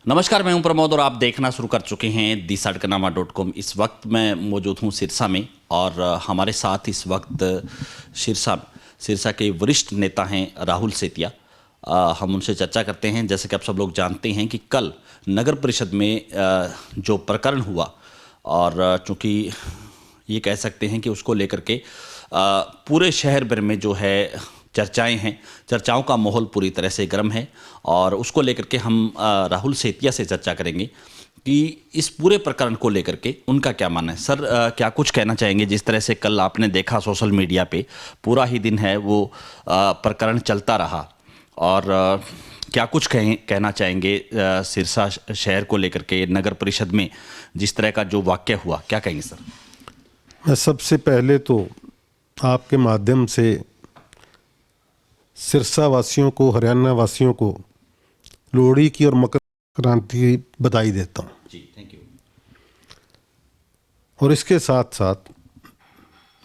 नमस्कार, मैं हूं प्रमोद और आप देखना शुरू कर चुके हैं दी-सड़कनामा.com। इस वक्त मैं मौजूद हूं सिरसा में और हमारे साथ इस वक्त सिरसा के वरिष्ठ नेता हैं राहुल सेतिया। हम उनसे चर्चा करते हैं। जैसे कि आप सब लोग जानते हैं कि कल नगर परिषद में जो प्रकरण हुआ और चूँकि ये कह सकते हैं कि उसको लेकर के पूरे शहर भर में जो है चर्चाएं हैं, चर्चाओं का माहौल पूरी तरह से गर्म है और उसको लेकर के हम राहुल सेतिया से चर्चा करेंगे कि इस पूरे प्रकरण को लेकर के उनका क्या मानना है। सर, क्या कुछ कहना चाहेंगे? जिस तरह से कल आपने देखा सोशल मीडिया पे पूरा ही दिन है वो प्रकरण चलता रहा और क्या कुछ कहना चाहेंगे सिरसा शहर को लेकर के, नगर परिषद में जिस तरह का जो वाक़या हुआ, क्या कहेंगे सर? मैं सबसे पहले तो आपके माध्यम से सिरसा वासियों को, हरियाणा वासियों को लोहड़ी की और मकर संक्रांति की बधाई देता हूँ जी, थैंक यू। और इसके साथ साथ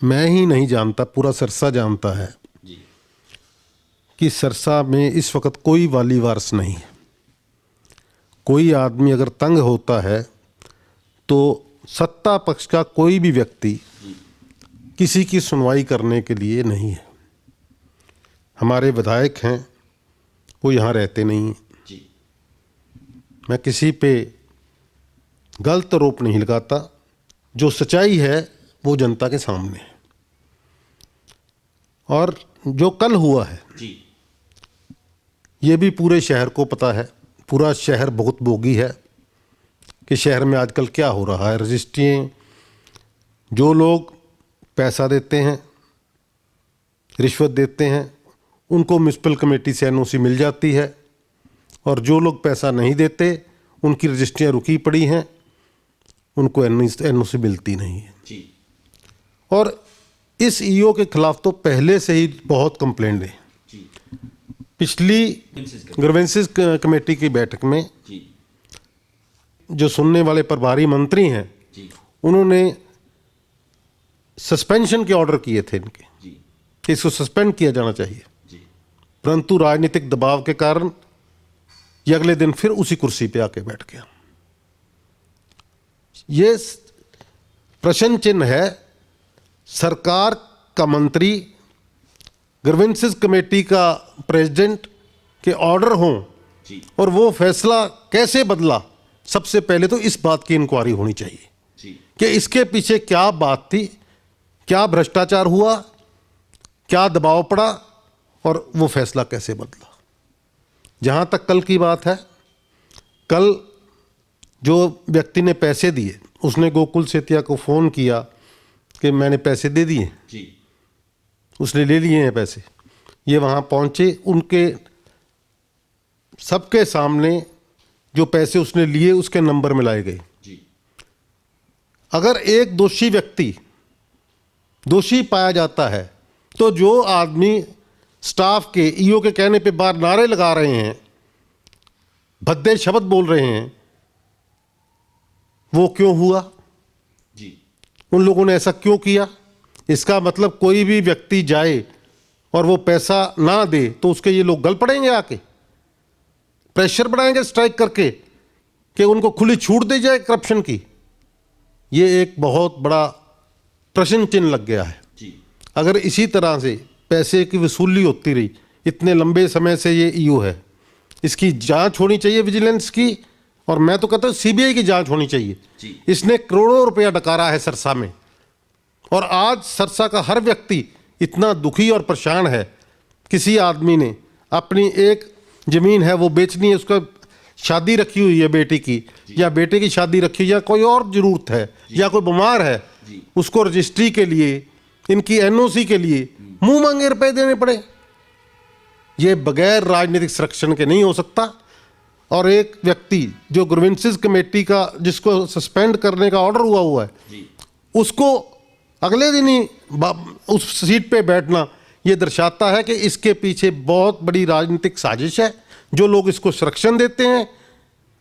मैं ही नहीं जानता, पूरा सिरसा जानता है जी, कि सिरसा में इस वक्त कोई वाली वारस नहीं है। कोई आदमी अगर तंग होता है तो सत्ता पक्ष का कोई भी व्यक्ति किसी की सुनवाई करने के लिए नहीं है। हमारे विधायक हैं, वो यहाँ रहते नहीं हैं। जी, मैं किसी पे गलत आरोप नहीं लगाता, जो सच्चाई है वो जनता के सामने है। और जो कल हुआ है जी, ये भी पूरे शहर को पता है। पूरा शहर बहुत भोगी है कि शहर में आजकल क्या हो रहा है। रजिस्ट्रियाँ, जो लोग पैसा देते हैं, रिश्वत देते हैं, उनको म्यूनसिपल कमेटी से एनओसी मिल जाती है और जो लोग पैसा नहीं देते उनकी रजिस्ट्रियाँ रुकी पड़ी हैं, उनको एनओसी मिलती नहीं है। जी, और इस ईओ के खिलाफ तो पहले से ही बहुत कंप्लेंट है। जी, पिछली ग्रीवेंसेस कमेटी की बैठक में जी, जो सुनने वाले प्रभारी मंत्री हैं, जी, उन्होंने सस्पेंशन के ऑर्डर किए थे इनके जी, कि इसको सस्पेंड किया जाना चाहिए, जी, परंतु राजनीतिक दबाव के कारण ये अगले दिन फिर उसी कुर्सी पे आके बैठ गया। ये प्रश्न चिन्ह है। सरकार का मंत्री, ग्रीवेंसेस कमेटी का प्रेसिडेंट के ऑर्डर हों जी, और वो फैसला कैसे बदला, सबसे पहले तो इस बात की इंक्वायरी होनी चाहिए जी, कि इसके पीछे क्या बात थी, क्या भ्रष्टाचार हुआ, क्या दबाव पड़ा और वो फैसला कैसे बदला। जहाँ तक कल की बात है, कल जो व्यक्ति ने पैसे दिए उसने गोकुल सेतिया को फ़ोन किया कि मैंने पैसे दे दिए, जी, उसने ले लिए हैं पैसे। ये वहाँ पहुँचे, उनके सबके सामने जो पैसे उसने लिए उसके नंबर मिलाए गए। जी, अगर एक दोषी व्यक्ति दोषी पाया जाता है तो जो आदमी स्टाफ के, ईओ के कहने पे बाहर नारे लगा रहे हैं, भद्दे शब्द बोल रहे हैं, वो क्यों हुआ? जी, उन लोगों ने ऐसा क्यों किया? इसका मतलब कोई भी व्यक्ति जाए और वो पैसा ना दे तो उसके ये लोग गल पड़ेंगे, आके प्रेशर बढ़ाएंगे स्ट्राइक करके कि उनको खुली छूट दी जाए करप्शन की। ये एक बहुत बड़ा प्रश्न चिन्ह लग गया है। जी, अगर इसी तरह से पैसे की वसूली होती रही, इतने लंबे समय से ये ईओ है, इसकी जांच होनी चाहिए विजिलेंस की, और मैं तो कहता हूँ सीबीआई की जांच होनी चाहिए। जी, इसने करोड़ों रुपया डकारा है सरसा में और आज सरसा का हर व्यक्ति इतना दुखी और परेशान है। किसी आदमी ने अपनी एक ज़मीन है वो बेचनी है, उसका शादी रखी हुई है बेटी की, या बेटे की शादी रखी, या कोई और ज़रूरत है, या कोई बीमार है, उसको रजिस्ट्री के लिए, इनकी एनओसी के लिए मुंह मांगे रुपए देने पड़े। ये बगैर राजनीतिक संरक्षण के नहीं हो सकता। और एक व्यक्ति जो ग्रीवेंसेस कमेटी का, जिसको सस्पेंड करने का ऑर्डर हुआ है, उसको अगले दिन ही उस सीट पे बैठना, ये दर्शाता है कि इसके पीछे बहुत बड़ी राजनीतिक साजिश है। जो लोग इसको संरक्षण देते हैं,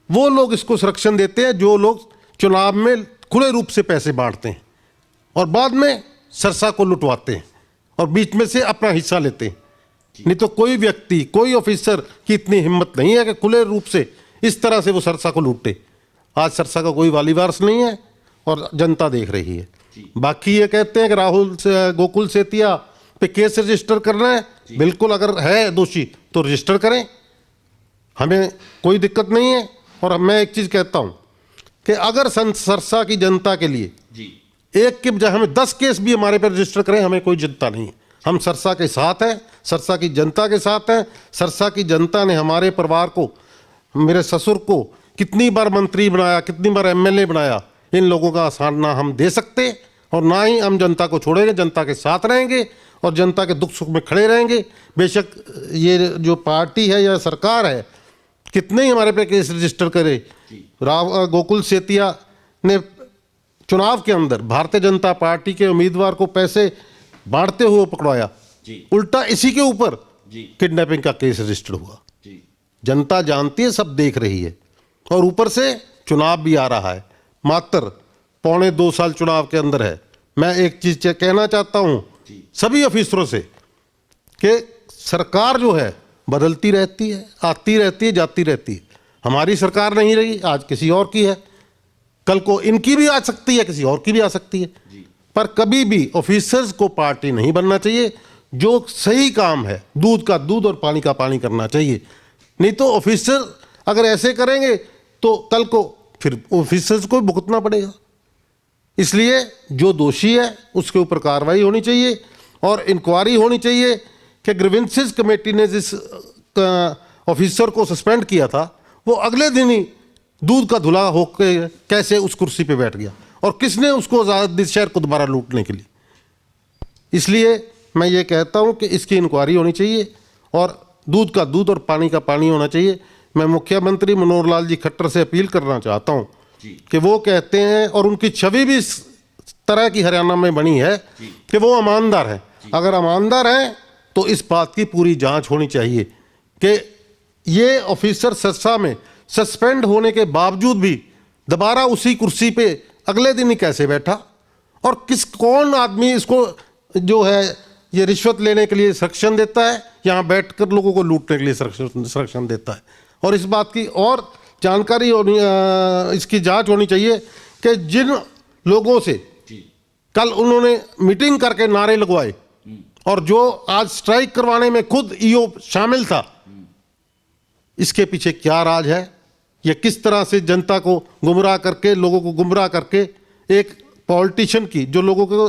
वो लोग इसको संरक्षण देते हैं जो लोग चुनाव में खुले रूप से पैसे बांटते हैं और बाद में सरसा को लुटवाते हैं और बीच में से अपना हिस्सा लेते हैं। नहीं तो कोई व्यक्ति, कोई ऑफिसर की इतनी हिम्मत नहीं है कि खुले रूप से इस तरह से वो सिरसा को लूटे। आज सिरसा का कोई वाली वारस नहीं है और जनता देख रही है। बाकी ये कहते हैं कि राहुल से गोकुल सेतिया पे केस रजिस्टर करना है, बिल्कुल अगर है दोषी तो रजिस्टर करें, हमें कोई दिक्कत नहीं है। और मैं एक चीज़ कहता हूँ कि अगर सिरसा की जनता के लिए एक के बजाय हमें 10 केस भी हमारे पर रजिस्टर करें, हमें कोई चिंता नहीं है। हम सिरसा के साथ हैं, सिरसा की जनता के साथ हैं। सिरसा की जनता ने हमारे परिवार को, मेरे ससुर को कितनी बार मंत्री बनाया, कितनी बार एमएलए बनाया। इन लोगों का आसान ना हम दे सकते और ना ही हम जनता को छोड़ेंगे, जनता के साथ रहेंगे और जनता के दुख सुख में खड़े रहेंगे। बेशक ये जो पार्टी है या सरकार है कितने ही हमारे पे केस रजिस्टर करे। गोकुल सेतिया ने चुनाव के अंदर भारतीय जनता पार्टी के उम्मीदवार को पैसे बांटते हुए पकड़वाया, उल्टा इसी के ऊपर किडनैपिंग का केस रजिस्टर हुआ। जनता जानती है, सब देख रही है और ऊपर से चुनाव भी आ रहा है, मात्र 1.25 साल चुनाव के अंदर है। मैं एक चीज कहना चाहता हूं सभी ऑफिसरों से कि सरकार जो है बदलती रहती है, आती रहती है, जाती रहती है। हमारी सरकार नहीं रही, आज किसी और की है, कल को इनकी भी आ सकती है, किसी और की भी आ सकती है। पर कभी भी ऑफिसर्स को पार्टी नहीं बनना चाहिए। जो सही काम है, दूध का दूध और पानी का पानी करना चाहिए। नहीं तो ऑफिसर अगर ऐसे करेंगे तो कल को फिर ऑफिसर्स को भुगतना पड़ेगा। इसलिए जो दोषी है उसके ऊपर कार्रवाई होनी चाहिए और इंक्वायरी होनी चाहिए कि ग्रीवेंसेस कमेटी ने जिस ऑफिसर को सस्पेंड किया था वो अगले दिन ही दूध का धुला होकर कैसे उस कुर्सी पे बैठ गया और किसने उसको आज़ाद दी शहर को दोबारा लूटने के लिए। इसलिए मैं ये कहता हूँ कि इसकी इंक्वायरी होनी चाहिए और दूध का दूध और पानी का पानी होना चाहिए। मैं मुख्यमंत्री मनोहर लाल जी खट्टर से अपील करना चाहता हूँ कि वो कहते हैं और उनकी छवि भी इस तरह की हरियाणा में बनी है कि वो ईमानदार है। अगर ईमानदार हैं तो इस बात की पूरी जांच होनी चाहिए कि ये ऑफिसर सिरसा में सस्पेंड होने के बावजूद भी दोबारा उसी कुर्सी पे अगले दिन ही कैसे बैठा और कौन आदमी इसको जो है ये रिश्वत लेने के लिए संरक्षण देता है, यहाँ बैठकर लोगों को लूटने के लिए संरक्षण देता है। और इस बात की और जानकारी होनी, इसकी जांच होनी चाहिए कि जिन लोगों से कल उन्होंने मीटिंग करके नारे लगवाए और जो आज स्ट्राइक करवाने में खुद ईओ शामिल था, इसके पीछे क्या राज है, या किस तरह से जनता को गुमराह करके, लोगों को गुमराह करके एक पॉलिटिशियन की जो लोगों को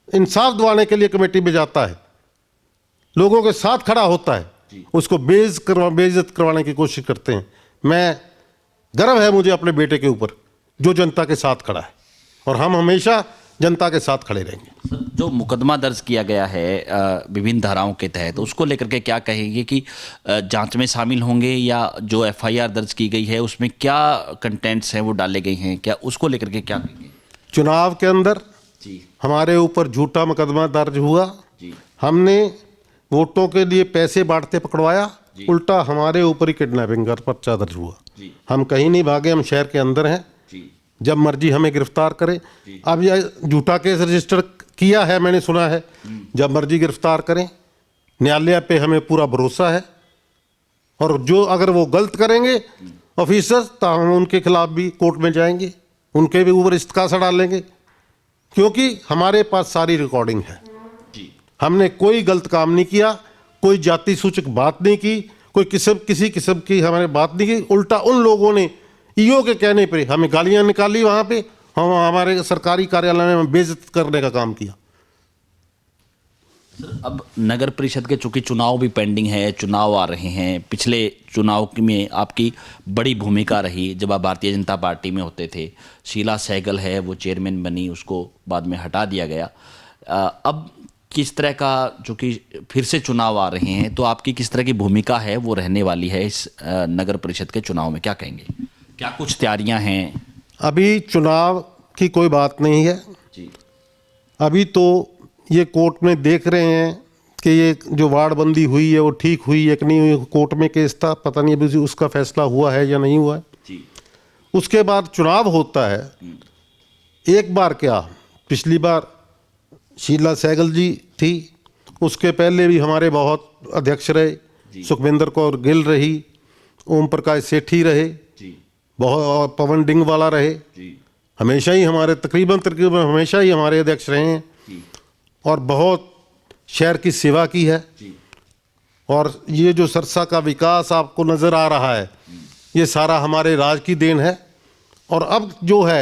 इंसाफ दिलाने के लिए कमेटी में जाता है, लोगों के साथ खड़ा होता है, उसको बेइज्जत करवाने की कोशिश करते हैं। मैं गर्व है मुझे अपने बेटे के ऊपर जो जनता के साथ खड़ा है और हम हमेशा जनता के साथ खड़े रहेंगे। जो मुकदमा दर्ज किया गया है विभिन्न धाराओं के तहत, उसको लेकर के क्या कहेंगे कि जांच में शामिल होंगे या जो एफआईआर दर्ज की गई है उसमें क्या कंटेंट्स हैं वो डाले गए हैं, क्या उसको लेकर के क्या कहेंगे? चुनाव के अंदर हमारे ऊपर झूठा मुकदमा दर्ज हुआ, हमने वोटों के लिए पैसे बांटते पकड़वाया, उल्टा हमारे ऊपर ही किडनैपिंग का पर्चा दर्ज हुआ। हम कहीं नहीं भागे, हम शहर के अंदर हैं, जब मर्जी हमें गिरफ्तार करें। अब यह झूठा केस रजिस्टर किया है मैंने सुना है, जब मर्जी गिरफ्तार करें, न्यायालय पे हमें पूरा भरोसा है। और जो अगर वो गलत करेंगे ऑफिसर तो हम उनके खिलाफ भी कोर्ट में जाएंगे, उनके भी ऊपर इस्तकासा डालेंगे, क्योंकि हमारे पास सारी रिकॉर्डिंग है। हमने कोई गलत काम नहीं किया, कोई जाति सूचक बात नहीं की, कोई किसी किस्म की हमारे बात नहीं की। उल्टा उन लोगों ने ईओ के कहने पर हमें गालियां निकाली, वहां पे हम हमारे सरकारी कार्यालय में बेइज्जत करने का काम किया। अब नगर परिषद के चूंकि चुनाव भी पेंडिंग है, चुनाव आ रहे हैं, पिछले चुनाव में आपकी बड़ी भूमिका रही जब आप भारतीय जनता पार्टी में होते थे। शीला सहगल है वो चेयरमैन बनी, उसको बाद में हटा दिया गया। अब किस तरह का, चूंकि फिर से चुनाव आ रहे हैं, तो आपकी किस तरह की भूमिका है वो रहने वाली है इस नगर परिषद के चुनाव में, क्या कहेंगे? क्या कुछ तैयारियां हैं? अभी चुनाव की कोई बात नहीं है जी। अभी तो ये कोर्ट में देख रहे हैं कि ये जो वार्डबंदी हुई है वो ठीक हुई है कि नहीं हुई। कोर्ट में केस था, पता नहीं अभी उसका फैसला हुआ है या नहीं हुआ है जी। उसके बाद चुनाव होता है। एक बार क्या, पिछली बार शीला सहगल जी थी, उसके पहले भी हमारे बहुत अध्यक्ष रहे, सुखविंदर कौर गिल रही, ओम प्रकाश सेठी रहे, जी बहुत पवन डिंग वाला रहे, जी हमेशा ही हमारे तकरीबन हमेशा ही हमारे अध्यक्ष रहे हैं जी और बहुत शहर की सेवा की है। जी और ये जो सरसा का विकास आपको नज़र आ रहा है, ये सारा हमारे राज की देन है। और अब जो है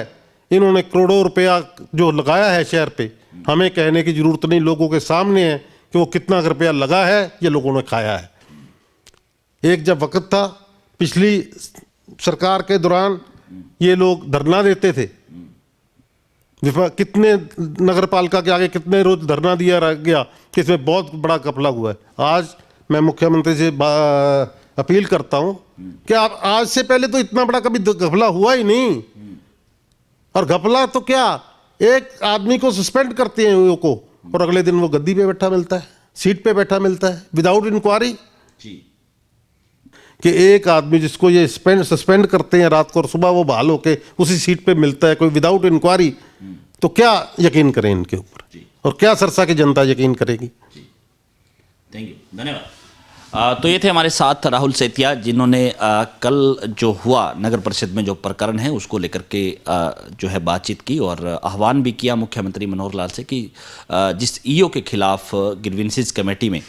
इन्होंने करोड़ों रुपया जो लगाया है शहर पे, हमें कहने की ज़रूरत नहीं, लोगों के सामने है कि वो कितना रुपया लगा है, ये लोगों ने खाया है। एक जब वक्त था पिछली सरकार के दौरान, ये लोग धरना देते थे, कितने नगर पालिका के आगे कितने रोज धरना दिया रह गया कि इसमें बहुत बड़ा घपला हुआ है। आज मैं मुख्यमंत्री से अपील करता हूं कि आप आज से पहले तो इतना बड़ा कभी घपला हुआ ही नहीं। और घपला तो क्या, एक आदमी को सस्पेंड करते हैं वो को, और अगले दिन वो गद्दी पे बैठा मिलता है, सीट पे बैठा मिलता है विदाउट इंक्वायरी। जी कि एक आदमी जिसको ये सस्पेंड करते हैं रात को और सुबह वो बहाल होके उसी सीट पे मिलता है कोई विदाउट इंक्वायरी, तो क्या यकीन करें इनके ऊपर, और क्या सरसा की जनता यकीन करेगी। थैंक यू, धन्यवाद। तो ये थे हमारे साथ राहुल सेतिया, जिन्होंने कल जो हुआ नगर परिषद में जो प्रकरण है उसको लेकर के जो है बातचीत की और आह्वान भी किया मुख्यमंत्री मनोहर लाल से कि जिस ईओ के खिलाफ ग्रीवेंसेस कमेटी में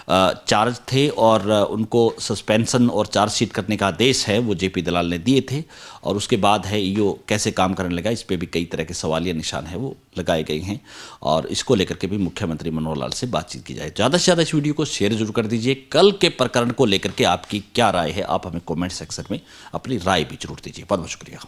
चार्ज थे और उनको सस्पेंशन और चार्जशीट करने का आदेश है वो जेपी दलाल ने दिए थे, और उसके बाद है ईओ कैसे काम करने लगा, इस पे भी कई तरह के सवालिया निशान है वो लगाए गए हैं, और इसको लेकर के भी मुख्यमंत्री मनोहर लाल से बातचीत की जाए। ज़्यादा से ज़्यादा इस वीडियो को शेयर जरूर कर दीजिए। कल के प्रकरण को लेकर के आपकी क्या राय है, आप हमें कॉमेंट सेक्शन में अपनी राय भी जरूर दीजिए। बहुत बहुत शुक्रिया।